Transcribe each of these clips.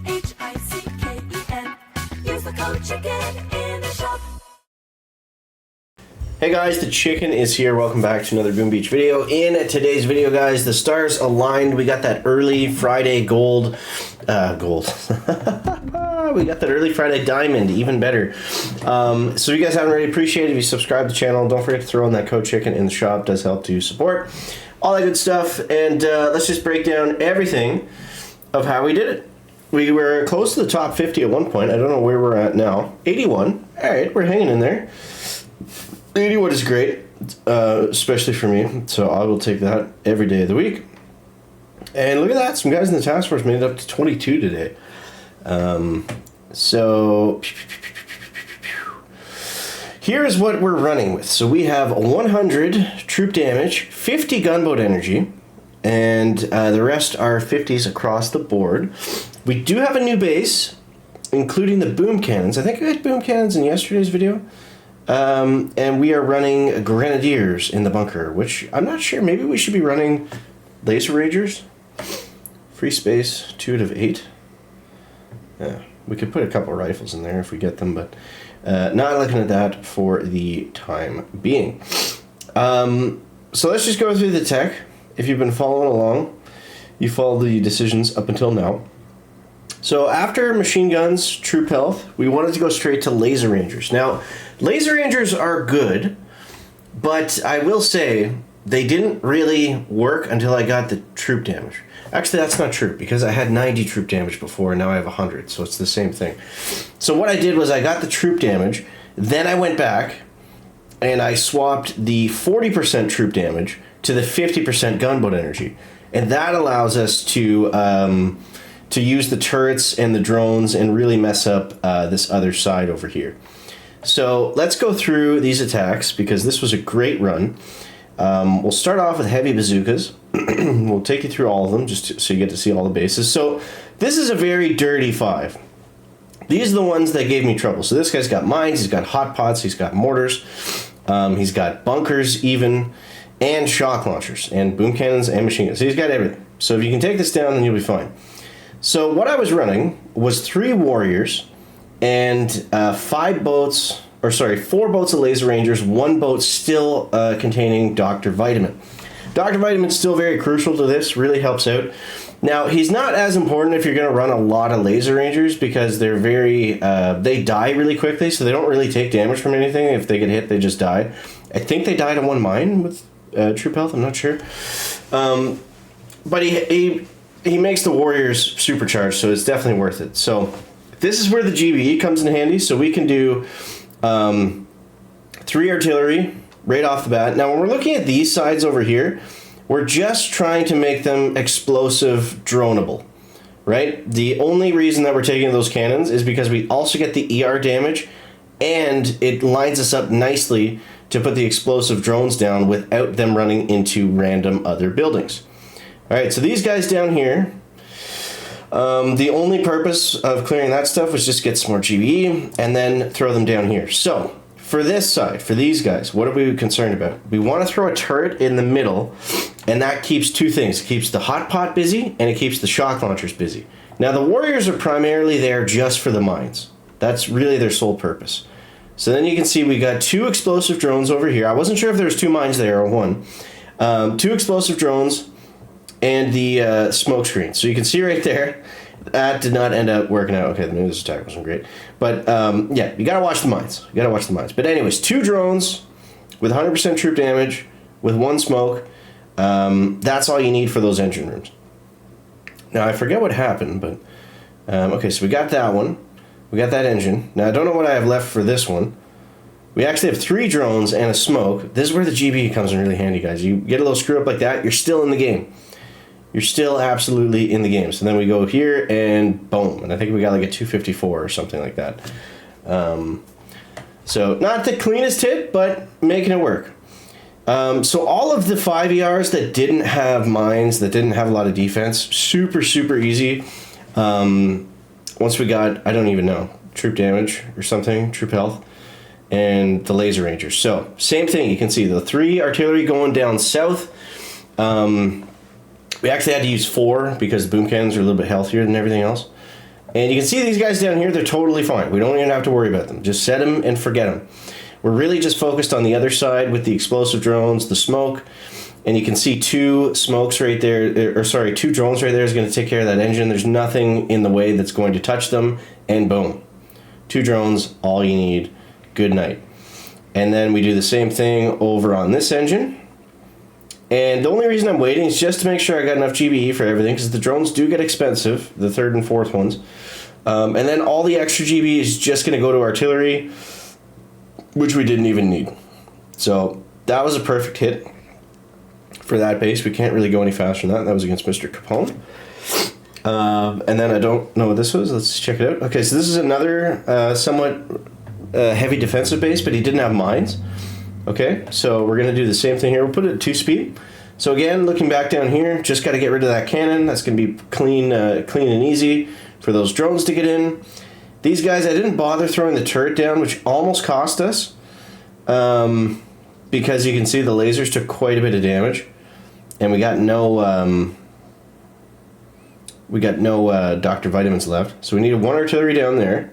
CHICKEN. Use the code CHICKEN in the shop. Hey guys, the Chicken is here. Welcome back to another Boom Beach video. In today's video, guys, the stars aligned. We got that early Friday gold. We got that early Friday diamond, even better. So if you guys haven't already, appreciate it if you subscribe to the channel. Don't forget to throw in that code Chicken in the shop. It does help to support all that good stuff. And let's just break down everything of how we did it. We were close to the top 50 at one point. I don't know where we're at now. 81. All right, we're hanging in there. 81 is great, especially for me. So I will take that every day of the week. And look at that. Some guys in the task force made it up to 22 today. So here's what we're running with. So we have 100 troop damage, 50 gunboat energy, and the rest are 50s across the board. We do have a new base, including the boom cannons. I think I had boom cannons in yesterday's video. And we are running grenadiers in the bunker, which I'm not sure. Maybe we should be running laser ragers. Free space, 2 out of 8. Yeah, we could put a couple rifles in there if we get them, but not looking at that for the time being. So let's just go through the tech. If you've been following along, you follow the decisions up until now. So after machine guns, troop health, we wanted to go straight to laser rangers. Now, laser rangers are good, but I will say they didn't really work until I got the troop damage. Actually, that's not true, because I had 90 troop damage before, and now I have 100, so it's the same thing. So what I did was I got the troop damage, then I went back, and I swapped the 40% troop damage to the 50% gunboat energy. And that allows us to use the turrets and the drones and really mess up this other side over here. So let's go through these attacks, because this was a great run. We'll start off with heavy bazookas. We'll take you through all of them just so you get to see all the bases. So this is a very dirty 5. These are the ones that gave me trouble. So this guy's got mines, he's got hot pots, he's got mortars, he's got bunkers even, and shock launchers, and boom cannons and machine guns. So he's got everything. So if you can take this down, then you'll be fine. So what I was running was 3 warriors and 4 boats of laser rangers, 1 boat still containing Dr. Vitamin. Dr. Vitamin's still very crucial to this, really helps out. Now, he's not as important if you're going to run a lot of laser rangers, because they're they die really quickly, so they don't really take damage from anything. If they get hit, they just die. I think they die to 1 mine with troop health, I'm not sure. But he makes the warriors supercharged, so it's definitely worth it. So this is where the GBE comes in handy. So we can do 3 artillery right off the bat. Now, when we're looking at these sides over here, we're just trying to make them explosive droneable, right? The only reason that we're taking those cannons is because we also get the ER damage, and it lines us up nicely to put the explosive drones down without them running into random other buildings. All right, so these guys down here, the only purpose of clearing that stuff was just get some more GBE and then throw them down here. So for this side, for these guys, what are we concerned about? We want to throw a turret in the middle, and that keeps 2 things. It keeps the hot pot busy, and it keeps the shock launchers busy. Now, the warriors are primarily there just for the mines. That's really their sole purpose. So then you can see we got 2 explosive drones over here. I wasn't sure if there was 2 mines there or 1. 2 explosive drones and the smoke screen. So you can see right there, that did not end up working out. Okay, maybe this attack wasn't great. But yeah, you gotta watch the mines. You gotta watch the mines. But anyways, 2 drones with 100% troop damage with 1 smoke. That's all you need for those engine rooms. Now, I forget what happened, but okay, so we got that one. We got that engine. Now, I don't know what I have left for this one. We actually have 3 drones and a smoke. This is where the GB comes in really handy, guys. You get a little screw up like that, you're still in the game. You're still absolutely in the game. So then we go here and boom. And I think we got like a 254 or something like that. So not the cleanest hit, but making it work. So all of the 5 ERs that didn't have mines, that didn't have a lot of defense, super, super easy. Once we got, I don't even know, troop damage or something, troop health, and the laser rangers. So same thing, you can see the 3 artillery going down south. We actually had to use 4 because the boom cannons are a little bit healthier than everything else. And you can see these guys down here, they're totally fine. We don't even have to worry about them. Just set them and forget them. We're really just focused on the other side with the explosive drones, the smoke. And you can see two smokes right there, or sorry, two drones right there is going to take care of that engine. There's nothing in the way that's going to touch them. And boom. Two drones, all you need. Good night. And then we do the same thing over on this engine. And the only reason I'm waiting is just to make sure I got enough GBE for everything, because the drones do get expensive, the third and fourth ones. And then all the extra GBE is just going to go to artillery, which we didn't even need. So that was a perfect hit for that base. We can't really go any faster than that. That was against Mr. Capone. And then I don't know what this was. Let's check it out. Okay, so this is another somewhat heavy defensive base, but he didn't have mines. Okay, so we're going to do the same thing here. We'll put it at 2-speed. So again, looking back down here, just got to get rid of that cannon. That's going to be clean and easy for those drones to get in. These guys, I didn't bother throwing the turret down, which almost cost us. Because you can see the lasers took quite a bit of damage. And we got no Dr. Vitamins left. So we needed one artillery down there.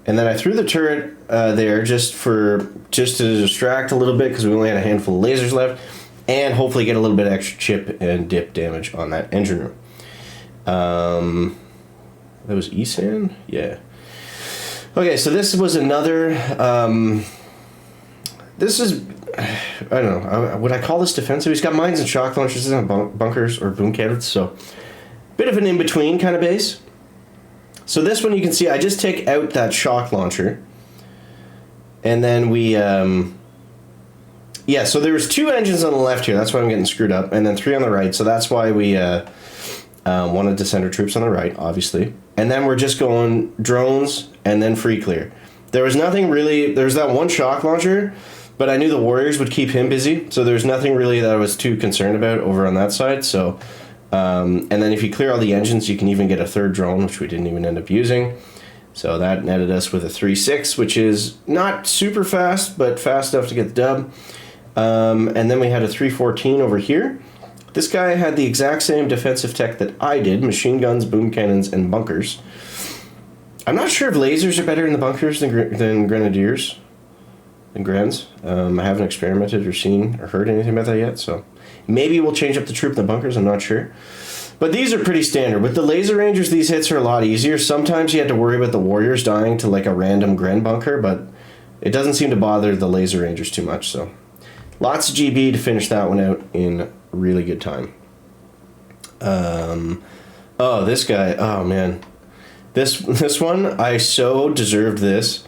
And then I threw the turret there just to distract a little bit, because we only had a handful of lasers left, and hopefully get a little bit of extra chip and dip damage on that engine room. That was ESAN? Yeah. Okay, so this was another... this is... I don't know. Would I call this defensive? He's got mines and shock launchers, doesn't have bunkers or boom cannons, so... Bit of an in-between kind of base. So this one you can see, I just take out that shock launcher. And then we... yeah, so there was 2 engines on the left here. That's why I'm getting screwed up. And then 3 on the right. So that's why we wanted to send our troops on the right, obviously. And then we're just going drones and then free clear. There was nothing really... There was that one shock launcher, but I knew the Warriors would keep him busy. So there's nothing really that I was too concerned about over on that side. So... and then if you clear all the engines, you can even get a third drone, which we didn't even end up using. So that netted us with a 3.6, which is not super fast, but fast enough to get the dub. And then we had a 3.14 over here. This guy had the exact same defensive tech that I did: machine guns, boom cannons, and bunkers. I'm not sure if lasers are better in the bunkers than grenadiers, than grens. I haven't experimented or seen or heard anything about that yet, so maybe we'll change up the troop in the bunkers, I'm not sure. But these are pretty standard. With the laser rangers, these hits are a lot easier. Sometimes you had to worry about the Warriors dying to like a random Gren bunker, but it doesn't seem to bother the laser rangers too much, so lots of GB to finish that one out in really good time. Oh, this guy, oh man. This one, I so deserved this.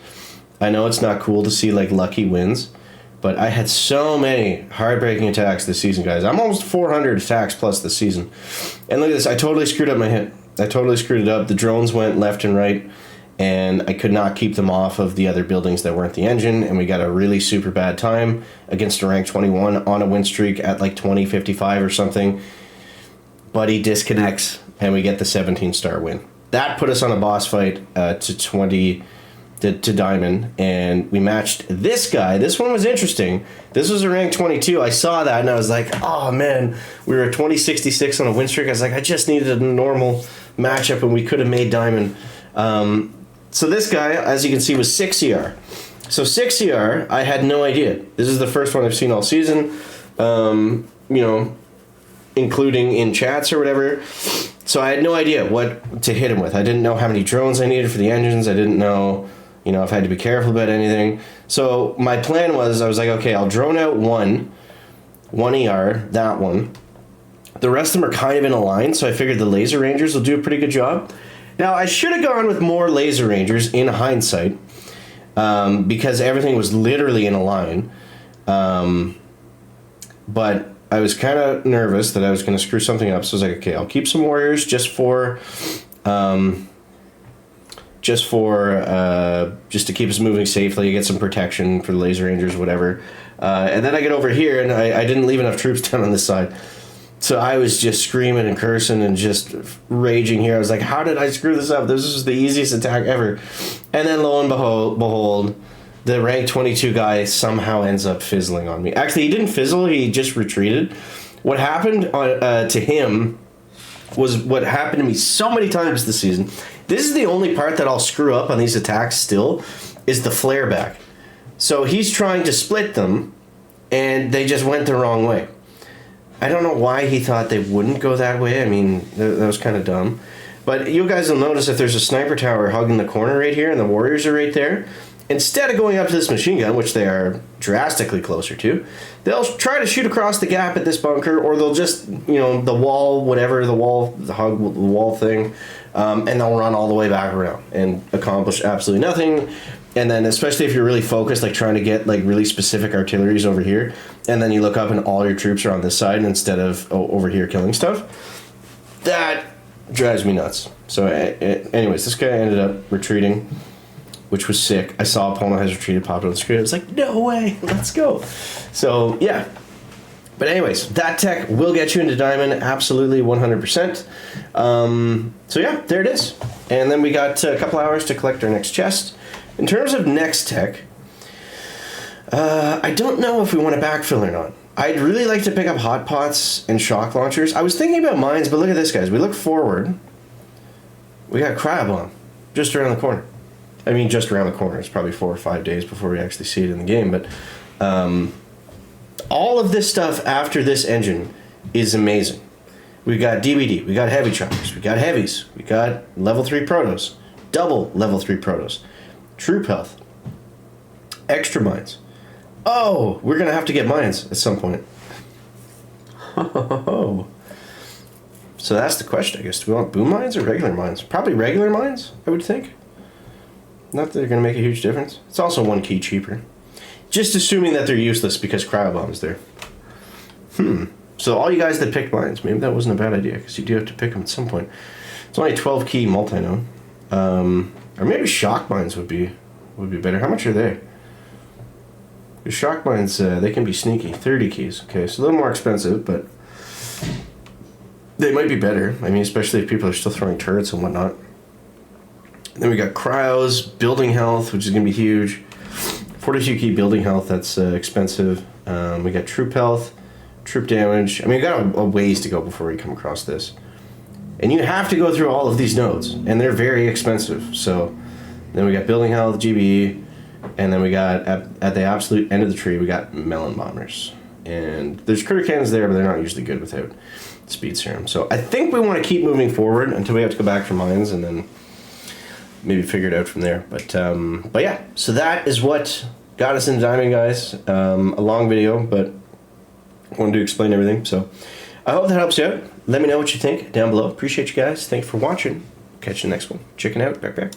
I know it's not cool to see like lucky wins, but I had so many heartbreaking attacks this season, guys. I'm almost 400 attacks plus this season. And look at this, I totally screwed up my hit. I totally screwed it up. The drones went left and right, and I could not keep them off of the other buildings that weren't the engine, and we got a really super bad time against a rank 21 on a win streak at like 20-55 or something. But he disconnects, and we get the 17-star win. That put us on a boss fight to 20 to Diamond, and we matched this guy. This one was interesting. This was a rank 22. I saw that, and I was like, oh man, we were at 20-66 on a win streak. I was like, I just needed a normal matchup, and we could have made Diamond. So this guy, as you can see, was 6 CR. So 6 CR, I had no idea. This is the first one I've seen all season, you know, including in chats or whatever. So I had no idea what to hit him with. I didn't know how many drones I needed for the engines. I didn't know, you know, if I had to be careful about anything. So my plan was, I was like, okay, I'll drone out one ER, that one. The rest of them are kind of in a line, so I figured the laser rangers will do a pretty good job. Now, I should have gone with more laser rangers in hindsight, because everything was literally in a line. But I was kind of nervous that I was going to screw something up, so I was like, okay, I'll keep some warriors just to keep us moving safely, get some protection for the laser rangers, whatever. And then I get over here, and I didn't leave enough troops down on this side. So I was just screaming and cursing and just raging here. I was like, how did I screw this up? This is the easiest attack ever. And then lo and behold, the rank 22 guy somehow ends up fizzling on me. Actually, he didn't fizzle. He just retreated. What happened to him was what happened to me so many times this season, This is the only part that I'll screw up on these attacks still, is the flare back. So he's trying to split them, and they just went the wrong way. I don't know why he thought they wouldn't go that way. I mean, that was kind of dumb. But you guys will notice if there's a sniper tower hugging the corner right here, and the warriors are right there, instead of going up to this machine gun, which they are drastically closer to, they'll try to shoot across the gap at this bunker, or they'll just, the wall, whatever, the wall thing, and they'll run all the way back around and accomplish absolutely nothing. And then, especially if you're really focused, like trying to get like really specific artilleries over here, and then you look up and all your troops are on this side instead of over here killing stuff, that drives me nuts. So, anyways, this guy ended up retreating, which was sick. I saw opponent has retreated, popped on the screen. I was like, no way, let's go. So, yeah. But anyways, that tech will get you into Diamond, absolutely 100%. So yeah, there it is. And then we got a couple hours to collect our next chest. In terms of next tech, I don't know if we want to backfill or not. I'd really like to pick up hot pots and shock launchers. I was thinking about mines, but look at this, guys. We look forward. We got cryo bomb just around the corner. I mean, just around the corner. It's probably 4 or 5 days before we actually see it in the game. But all of this stuff after this engine is amazing. We got DBD. We got heavy choppers. We got heavies. We got level 3 protos. Double level 3 protos. Troop health. Extra mines. Oh, we're going to have to get mines at some point. So that's the question, I guess. Do we want boom mines or regular mines? Probably regular mines, I would think. Not that they're going to make a huge difference. It's also 1 key cheaper. Just assuming that they're useless because cryobomb's there. So all you guys that picked mines, maybe that wasn't a bad idea, because you do have to pick them at some point. It's only 12 key multi-node. Or maybe shock mines would be better. How much are they? The shock mines, they can be sneaky. 30 keys. Okay, so a little more expensive, but they might be better. I mean, especially if people are still throwing turrets and whatnot. Then we got cryos, building health, which is going to be huge. 42 key building health, that's expensive. We got troop health, troop damage. I mean, we got a ways to go before we come across this. And you have to go through all of these nodes, and they're very expensive. So then we got building health, GBE, and then we got, at the absolute end of the tree, we got melon bombers. And there's critter cannons there, but they're not usually good without speed serum. So I think we want to keep moving forward until we have to go back for mines, and then maybe figure it out from there. But yeah, so that is what got us into Diamond, guys. A long video, but I wanted to explain everything. So I hope that helps you out. Let me know what you think down below. Appreciate you guys. Thanks for watching. Catch you in the next one. Chicken out. Back.